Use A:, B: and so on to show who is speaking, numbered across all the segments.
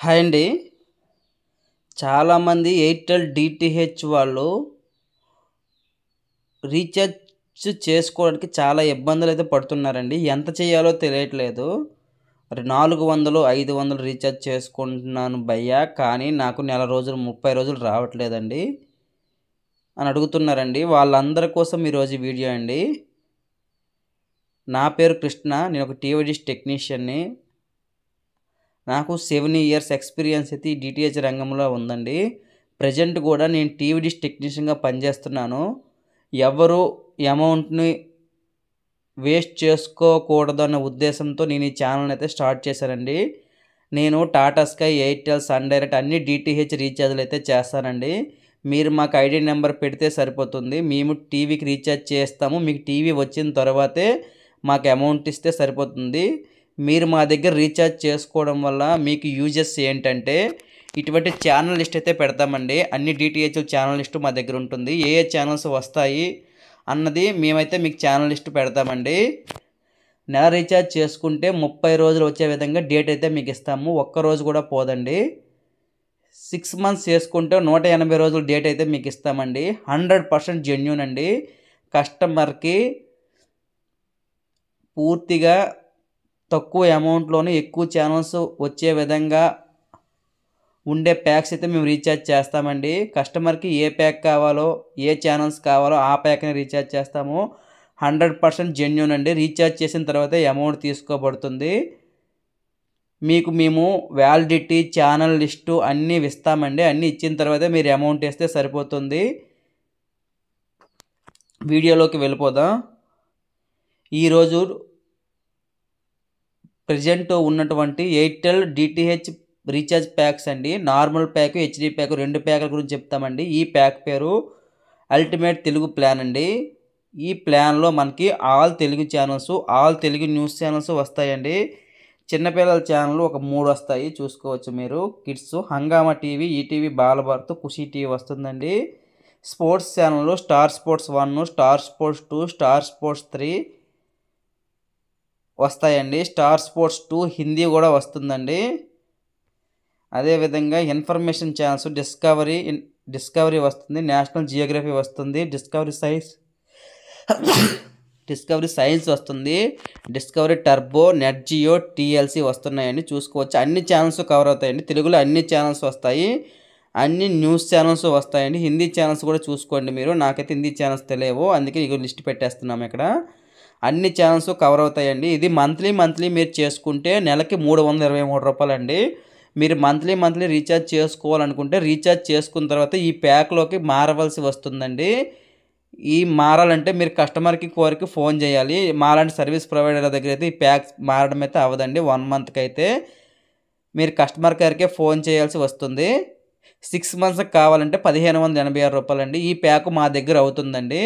A: Hi అండి. చాలామంది Airtel DTH వాళ్ళు రీఛార్జ్ చేసుకోవడానికి చాలా ఇబ్బందులైతే పడుతున్నారండి. ఎంత చేయాలో తెలియట్లేదు. మరి 400, 500 రీఛార్జ్ చేసుకుంటున్నాను భయ్యా, కానీ నాకు నెల రోజులు 30 రోజులు రావట్లేదండి అని అడుగుతున్నారండి. వాళ్ళందరి కోసం ఈరోజు ఈ వీడియో అండి. నా పేరు కృష్ణ. నేను ఒక టీవీ డిష్ టెక్నీషియన్ని. నాకు 7 ఇయర్స్ ఎక్స్పీరియన్స్ అయితే ఈ డిటిహెచ్ రంగంలో ఉందండి. ప్రజెంట్ కూడా నేను టీవీ డిష్ టెక్నీషియన్గా పనిచేస్తున్నాను. ఎవరు అమౌంట్ని వేస్ట్ చేసుకోకూడదన్న ఉద్దేశంతో నేను ఈ ఛానల్ని అయితే స్టార్ట్ చేశానండి. నేను Tata Sky, Airtel, Sun Direct అన్ని డిటిహెచ్ రీఛార్జ్లు అయితే చేస్తానండి. మీరు మాకు ఐడి నెంబర్ పెడితే సరిపోతుంది. మేము టీవీకి రీఛార్జ్ చేస్తాము. మీకు టీవీ వచ్చిన తర్వాతే మాకు అమౌంట్ ఇస్తే సరిపోతుంది. మీరు మా దగ్గర రీఛార్జ్ చేసుకోవడం వల్ల మీకు యూజెస్ ఏంటంటే, ఇటువంటి ఛానల్ లిస్ట్ అయితే పెడతామండి. అన్ని డిటిహెచ్ ఛానల్ లిస్టు మా దగ్గర ఉంటుంది. ఏ ఛానల్స్ వస్తాయి అన్నది మేమైతే మీకు ఛానల్ లిస్ట్ పెడతామండి. నెల రీఛార్జ్ చేసుకుంటే 30 రోజులు వచ్చే విధంగా డేట్ అయితే మీకు ఇస్తాము. ఒక్కరోజు కూడా పోదండి. 6 మంత్స్ చేసుకుంటే 180 రోజులు డేట్ అయితే మీకు ఇస్తామండి. 100% జెన్యూన్ అండి. కస్టమర్కి పూర్తిగా తక్కువ అమౌంట్లోనే ఎక్కువ ఛానల్స్ వచ్చే విధంగా ఉండే ప్యాక్స్ అయితే మేము రీఛార్జ్ చేస్తామండి. కస్టమర్కి ఏ ప్యాక్ కావాలో, ఏ ఛానల్స్ కావాలో ఆ ప్యాక్ని రీఛార్జ్ చేస్తాము. 100% జెన్యూన్ అండి. రీఛార్జ్ చేసిన తర్వాత అమౌంట్ తీసుకోబడుతుంది. మీకు మేము వ్యాలిడిటీ, ఛానల్ లిస్టు అన్నీ ఇస్తామండి. అన్నీ ఇచ్చిన తర్వాత మీరు అమౌంట్ వేస్తే సరిపోతుంది. వీడియోలోకి వెళ్ళిపోదాం. ఈరోజు ప్రజెంట్ ఉన్నటువంటి ఎయిర్టెల్ డిటిహెచ్ రీఛార్జ్ ప్యాక్స్ అండి. నార్మల్ ప్యాక్, హెచ్డి ప్యాక్, 2 ప్యాక్ల గురించి చెప్తామండి. ఈ ప్యాక్ పేరు అల్టిమేట్ తెలుగు ప్లాన్ అండి. ఈ ప్లాన్లో మనకి all Telugu channels, all Telugu news channels వస్తాయండి. చిన్నపిల్లల ఛానల్ ఒక 3 వస్తాయి, చూసుకోవచ్చు మీరు. Kids Hungama TV, ETV Balabharat, Khushi TV వస్తుందండి. Sports channel Star Sports 1, Star Sports 2, Star Sports 3 వస్తాయండి. స్టార్ స్పోర్ట్స్ 2 హిందీ కూడా వస్తుందండి. అదేవిధంగా ఇన్ఫర్మేషన్ ఛానల్స్ డిస్కవరీ వస్తుంది, నేషనల్ జియోగ్రఫీ వస్తుంది, డిస్కవరీ సైన్స్ వస్తుంది, Discovery Turbo, Net Geo, TLC వస్తున్నాయండి. చూసుకోవచ్చు. అన్ని ఛానల్స్ కవర్ అవుతాయండి. తెలుగులో అన్ని ఛానల్స్ వస్తాయి. అన్ని న్యూస్ ఛానల్స్ వస్తాయండి. హిందీ ఛానల్స్ కూడా చూసుకోండి మీరు. నాకైతే హిందీ ఛానల్స్ తెలియవు, అందుకే ఇక లిస్ట్ పెట్టేస్తున్నాము ఇక్కడ. అన్ని ఛానల్స్ కవర్ అవుతాయండి. ఇది మంత్లీ మీరు చేసుకుంటే నెలకి 323 రూపాయలు అండి. మీరు మంత్లీ రీఛార్జ్ చేసుకోవాలనుకుంటే రీఛార్జ్ చేసుకున్న తర్వాత ఈ ప్యాక్లోకి మారవలసి వస్తుందండి. ఈ మారాలంటే మీరు కస్టమర్కి ఫోన్ చేయాలి. మాలాంటి సర్వీస్ ప్రొవైడర్ దగ్గర అయితే ఈ ప్యాక్ మారడం అయితే అవ్వదండి. 1 మంత్కి అయితే మీరు కస్టమర్ కేర్కే ఫోన్ చేయాల్సి వస్తుంది. 6 మంత్స్కి కావాలంటే 1586 రూపాయలు అండి. ఈ ప్యాక్ మా దగ్గర అవుతుందండి.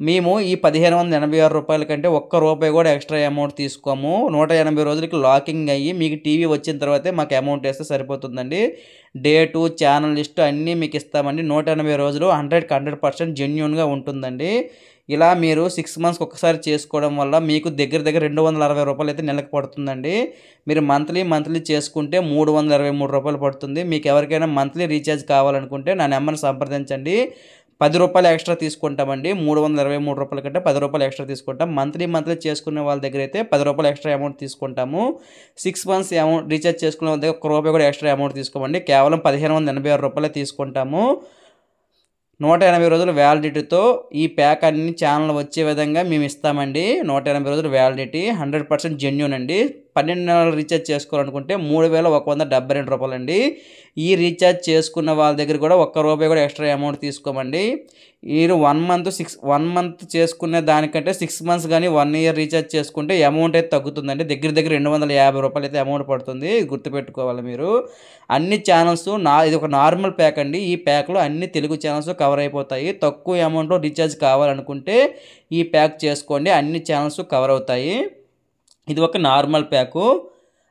A: మేము ఈ 1586 రూపాయల కంటే ఒక్క రూపాయి కూడా ఎక్స్ట్రా అమౌంట్ తీసుకోము. 180 రోజులకి లాకింగ్ అయ్యి మీకు టీవీ వచ్చిన తర్వాతే మాకు అమౌంట్ వేస్తే సరిపోతుందండి. డేటు, ఛానల్ లిస్టు అన్నీ మీకు ఇస్తామండి. 180 రోజులు 100% జెన్యూన్గా ఉంటుందండి. ఇలా మీరు 6 మంత్స్కి ఒకసారి చేసుకోవడం వల్ల మీకు దగ్గర 260 రూపాయలు అయితే నెలకు పడుతుందండి. మీరు మంత్లీ చేసుకుంటే 323 రూపాయలు పడుతుంది. మీకు ఎవరికైనా మంత్లీ రీఛార్జ్ కావాలనుకుంటే నా నెంబర్ని సంప్రదించండి. 10 రూపాయలు ఎక్స్ట్రా తీసుకుంటామండి. 323 రూపాయల కంటే 10 రూపాయలు ఎక్స్ట్రా తీసుకుంటాం. మంత్లీ చేసుకునే వాళ్ళ దగ్గర అయితే 10 రూపాయలు ఎక్స్ట్రా అమౌంట్ తీసుకుంటాము. 6 మంత్స్ అమౌంట్ రీఛార్జ్ చేసుకునే వాళ్ళ దగ్గర 1 రూపాయి కూడా ఎక్స్ట్రా అమౌంట్ తీసుకోమండి. కేవలం 1586 రూపాయలే తీసుకుంటాము. 180 రోజుల వ్యాలిడిటీతో ఈ ప్యాక్ అన్ని ఛానల్ వచ్చే విధంగా మేము ఇస్తామండి. 180 రోజుల వ్యాలిడిటీ 100% జెన్యూన్ అండి. 12 నెలలు రీఛార్జ్ చేసుకోవాలనుకుంటే 3172 రూపాయలు అండి. ఈ రీఛార్జ్ చేసుకున్న వాళ్ళ దగ్గర కూడా 1 రూపాయి కూడా ఎక్స్ట్రా అమౌంట్ తీసుకోమండి. మీరు 1 మంత్ చేసుకునే దానికంటే 6 మంత్స్ కానీ 1 ఇయర్ రీఛార్జ్ చేసుకుంటే అమౌంట్ అయితే తగ్గుతుందండి. దగ్గర 250 రూపాయలు అయితే అమౌంట్ పడుతుంది. గుర్తుపెట్టుకోవాలి మీరు. అన్ని ఛానల్స్ ఇది ఒక నార్మల్ ప్యాక్ అండి. ఈ ప్యాక్లో అన్ని తెలుగు ఛానల్స్ కవర్ అయిపోతాయి. తక్కువ అమౌంట్లో రీఛార్జ్ కావాలనుకుంటే ఈ ప్యాక్ చేసుకోండి. అన్ని ఛానల్స్ కవర్ అవుతాయి. ఇది ఒక నార్మల్ ప్యాకు.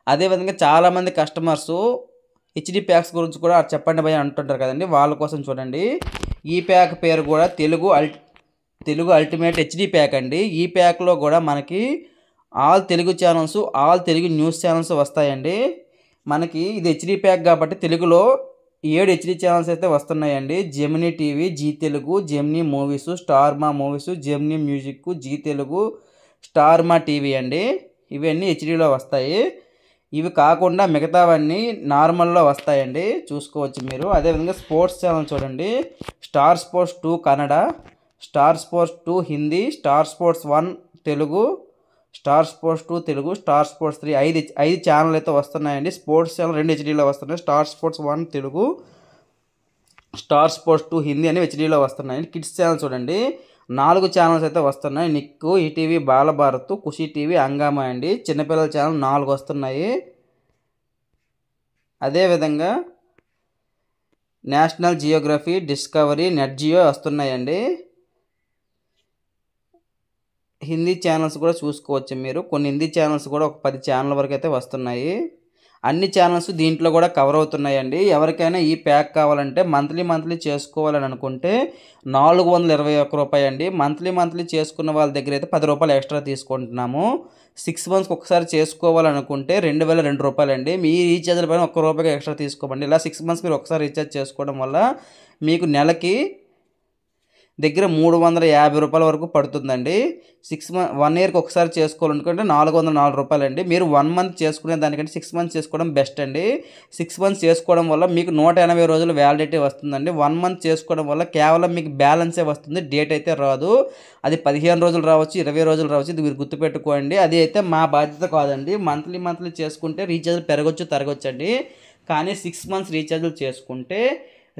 A: అదేవిధంగా చాలామంది కస్టమర్సు హెచ్డి ప్యాక్స్ గురించి కూడా చెప్పండి భయ్య అంటుంటారు కదండి. వాళ్ళ కోసం చూడండి. ఈ ప్యాక్ పేరు కూడా తెలుగు అల్టిమేట్ హెచ్డి ప్యాక్ అండి. ఈ ప్యాక్లో కూడా మనకి all Telugu channels, all Telugu news channels వస్తాయండి. మనకి ఇది హెచ్డీ ప్యాక్ కాబట్టి తెలుగులో 7 హెచ్డీ ఛానల్స్ అయితే వస్తున్నాయండి. Gemini TV, Zee Telugu, Gemini movies, Star Maa movies, Gemini music, Zee Telugu, Star Maa TV అండి. ఇవన్నీ హెచ్డీలో వస్తాయి. ఇవి కాకుండా మిగతావన్నీ నార్మల్లో వస్తాయండి, చూసుకోవచ్చు మీరు. అదేవిధంగా స్పోర్ట్స్ ఛానల్ చూడండి. Star Sports 2 Kannada, star Sports 2 Hindi, star Sports 1 Telugu, star Sports 2 Telugu, star Sports 3 ఐదు ఛానల్ అయితే వస్తున్నాయండి. స్పోర్ట్స్ ఛానల్ 2 హెచ్డీలో వస్తున్నాయి. Star Sports 1 Telugu, star Sports 2 Hindi అని హెచ్డీలో వస్తున్నాయి. కిడ్స్ ఛానల్ చూడండి, 4 ఛానల్స్ అయితే వస్తున్నాయి. Nick, ETV, Balabharat, Khushi TV, Hungama అండి. చిన్నపిల్లల ఛానల్ 4 వస్తున్నాయి. అదేవిధంగా National Geographic, Discovery, Net Geo వస్తున్నాయండి. హిందీ ఛానల్స్ కూడా చూసుకోవచ్చు మీరు. కొన్ని హిందీ ఛానల్స్ కూడా ఒక 10 ఛానల్ వరకు అయితే వస్తున్నాయి. అన్ని ఛానల్స్ దీంట్లో కూడా కవర్ అవుతున్నాయండి. ఎవరికైనా ఈ ప్యాక్ కావాలంటే మంత్లీ చేసుకోవాలని అనుకుంటే 421 రూపాయి అండి. మంత్లీ చేసుకున్న వాళ్ళ దగ్గర అయితే 10 రూపాయలు ఎక్స్ట్రా తీసుకుంటున్నాము. 6 మంత్స్కి ఒకసారి చేసుకోవాలనుకుంటే 2002 రూపాయలు అండి. మీ రీఛార్జ్ల పైన 1 రూపాయికి ఎక్స్ట్రా తీసుకోమండి. ఇలా 6 మంత్స్ మీరు ఒకసారి రీఛార్జ్ చేసుకోవడం వల్ల మీకు నెలకి దగ్గర 350 రూపాయల వరకు పడుతుందండి. 1 ఇయర్కి ఒకసారి చేసుకోవాలనుకుంటే 404 రూపాయలు అండి. మీరు 1 మంత్ చేసుకునే దానికంటే 6 మంత్స్ చేసుకోవడం బెస్ట్ అండి. 6 మంత్స్ చేసుకోవడం వల్ల మీకు 180 రోజులు వ్యాలిడిటీ వస్తుందండి. 1 మంత్ చేసుకోవడం వల్ల కేవలం మీకు బ్యాలెన్సే వస్తుంది, డేట్ అయితే రాదు. అది 15 రోజులు రావచ్చు, 20 రోజులు రావచ్చు. ఇది మీరు గుర్తుపెట్టుకోండి. అది అయితే మా బాధ్యత కాదండి. మంత్లీ చేసుకుంటే రీఛార్జ్ పెరగచ్చు తరగచ్చు అండి. కానీ 6 మంత్స్ రీఛార్జ్లు చేసుకుంటే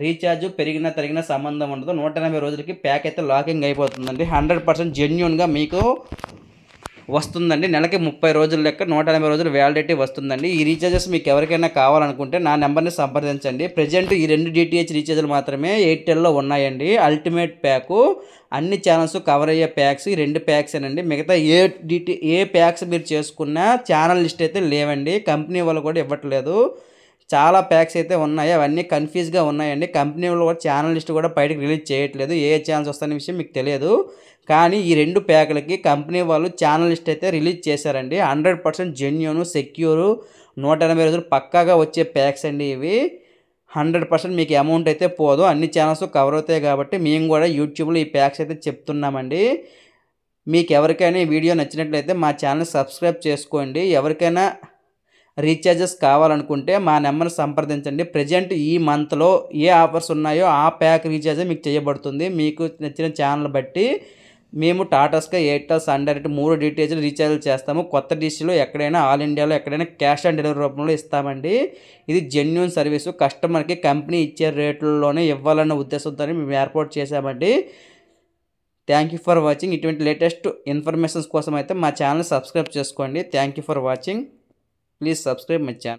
A: రీఛార్జ్ పెరిగినా తరిగినా సంబంధం ఉండదు. 180 రోజులకి ప్యాక్ అయితే లాకింగ్ అయిపోతుందండి. 100% జెన్యూన్గా మీకు వస్తుందండి. నెలకి 30 రోజుల లెక్క 180 రోజులు వ్యాలిడిటీ వస్తుందండి. ఈ రీఛార్జెస్ మీకు ఎవరికైనా కావాలనుకుంటే నా నెంబర్ని సంప్రదించండి. ప్రజెంట్ ఈ 2 డిటిహెచ్ రీఛార్జ్లు మాత్రమే ఎయిర్టెల్లో ఉన్నాయండి. అల్టిమేట్ ప్యాకు, అన్ని ఛానల్స్ కవర్ అయ్యే ప్యాక్స్ ఈ 2 ప్యాక్సేనండి. మిగతా ఏ ప్యాక్స్ మీరు చేసుకున్నా ఛానల్ లిస్ట్ అయితే లేవండి. కంపెనీ వాళ్ళు కూడా ఇవ్వట్లేదు. చాలా ప్యాక్స్ అయితే ఉన్నాయి, అవన్నీ కన్ఫ్యూజ్గా ఉన్నాయండి. కంపెనీ వాళ్ళు కూడా ఛానల్ లిస్ట్ కూడా బయటకు రిలీజ్ చేయట్లేదు. ఏ ఛానల్స్ వస్తాయనే విషయం మీకు తెలియదు. కానీ ఈ 2 ప్యాకులకి కంపెనీ వాళ్ళు ఛానల్ లిస్ట్ అయితే రిలీజ్ చేశారండి. 100% జెన్యూన్, సెక్యూరు, 180 రోజులు పక్కాగా వచ్చే ప్యాక్స్ అండి ఇవి. 100% మీకు అమౌంట్ అయితే పోదు. అన్ని ఛానల్స్ కవర్ అవుతాయి కాబట్టి మేము కూడా యూట్యూబ్లో ఈ ప్యాక్స్ అయితే చెప్తున్నామండి. మీకు ఎవరికైనా ఈ వీడియో నచ్చినట్లయితే మా ఛానల్ సబ్స్క్రైబ్ చేసుకోండి. ఎవరికైనా రీఛార్జెస్ కావాలనుకుంటే మా నెంబర్ని సంప్రదించండి. ప్రజెంట్ ఈ మంత్లో ఏ ఆఫర్స్ ఉన్నాయో ఆ ప్యాక్ రీఛార్జ్ మీకు చేయబడుతుంది. మీకు నచ్చిన ఛానల్ బట్టి మేము Tata Sky, Airtel, Sun Direct 3 డిటిహెచ్లు రీఛార్జ్ చేస్తాము. కొత్త డిష్లో ఎక్కడైనా ఆల్ ఇండియాలో ఎక్కడైనా క్యాష్ ఆన్ డెలివరీ రూపంలో ఇస్తామండి. ఇది జెన్యూన్ సర్వీసు. కస్టమర్కి కంపెనీ ఇచ్చే రేట్లలోనే ఇవ్వాలన్న ఉద్దేశంతో మేము ఏర్పాటు చేశామండి. Thank you for watching. ఇటువంటి లేటెస్ట్ ఇన్ఫర్మేషన్స్ కోసం అయితే మా ఛానల్ సబ్స్క్రైబ్ చేసుకోండి. Thank you for watching. Please subscribe my channel.